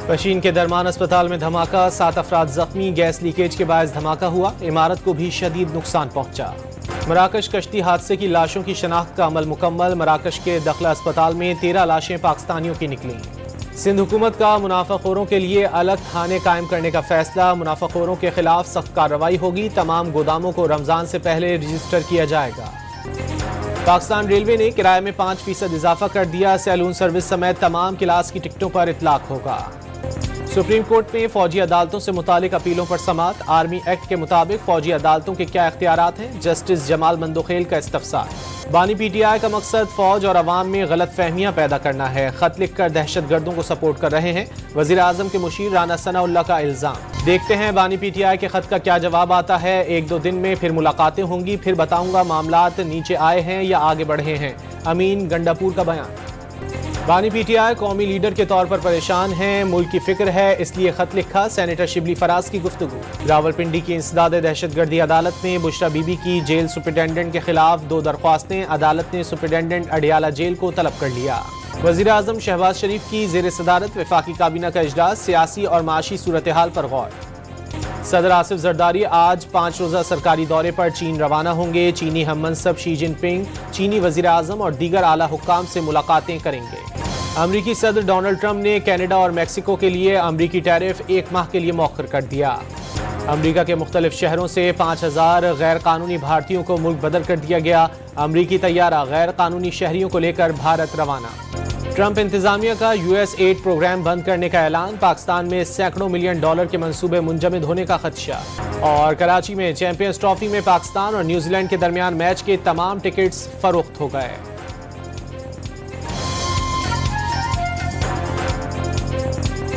पशीन के दरमान अस्पताल में धमाका, 7 अफराद जख्मी। गैस लीकेज के बायस धमाका हुआ, इमारत को भी शदीद नुकसान पहुंचा। मराकश कश्ती हादसे की लाशों की शनाख्त का अमल मुकम्मल। मराकश के दखला अस्पताल में 13 लाशें पाकिस्तानियों की निकली। सिंध हुकूमत का मुनाफाखोरों के लिए अलग थाने कायम करने का फैसला। मुनाफाखोरों के खिलाफ सख्त कार्रवाई होगी। तमाम गोदामों को रमजान से पहले रजिस्टर किया जाएगा। पाकिस्तान रेलवे ने किराए में 5% इजाफा कर दिया। सैलून सर्विस समेत तमाम क्लास की टिकटों पर इतलाक होगा। सुप्रीम कोर्ट में फौजी अदालतों से मुतालिक अपीलों पर समाअत। आर्मी एक्ट के मुताबिक फौजी अदालतों के क्या इख्तियारात हैं, जस्टिस जमाल मंदोखेल का इस्तफसार। बानी PTI का मकसद फौज और अवाम में गलत फहमियां पैदा करना है। खत लिखकर दहशतगर्दों को सपोर्ट कर रहे हैं, वजीर आजम के मुशीर राना सनाउल्लाह का इल्जाम। देखते हैं बानी PTI के खत का क्या जवाब आता है। 1-2 दिन में फिर मुलाकातें होंगी, फिर बताऊंगा मामलात नीचे आए हैं या आगे बढ़े हैं। अमीन गंडापुर का बयान। बानी PTI कौमी लीडर के तौर पर परेशान हैं, मुल्क की फिक्र है, इसलिए खत लिखा। सेनेटर शिबली फराज की गुफ्तगू। रावलपिंडी की इंसदाद दहशतगर्दी अदालत में बुशरा बीबी की जेल सुपरिटेंडेंट के खिलाफ 2 दरख्वास्तें। अदालत ने सुपरिटेंडेंट अडियाला जेल को तलब कर लिया। वजीर आजम शहबाज शरीफ की जेर सदारत वफाकी काबीना का इजलास। सियासी और माशी सूरत हाल पर गौर। सदर आसिफ जरदारी आज 5 रोज़ा सरकारी दौरे पर चीन रवाना होंगे। चीनी हम मनसब शी जिनपिंग चीनी वजीर आजम और दीगर आला हुक्काम से मुलाकातें करेंगे। अमरीकी सदर डोनाल्ड ट्रंप ने कनाडा और मैक्सिको के लिए अमरीकी टैरिफ 1 माह के लिए मौखर कर दिया। अमरीका के मुख्तलिफ शहरों से 5000 गैर कानूनी भारतीयों को मुल्क बदल कर दिया गया। अमरीकी तैयारा गैर कानूनी शहरियों को लेकर भारत रवाना। ट्रंप इंतजामिया का US एड प्रोग्राम बंद करने का ऐलान। पाकिस्तान में सैकड़ों मिलियन डॉलर के मंसूबे मुंजमद होने का खदशा। और कराची में चैंपियंस ट्रॉफी में पाकिस्तान और न्यूजीलैंड के दरमियान मैच के तमाम टिकट्स फरोख्त हो गए।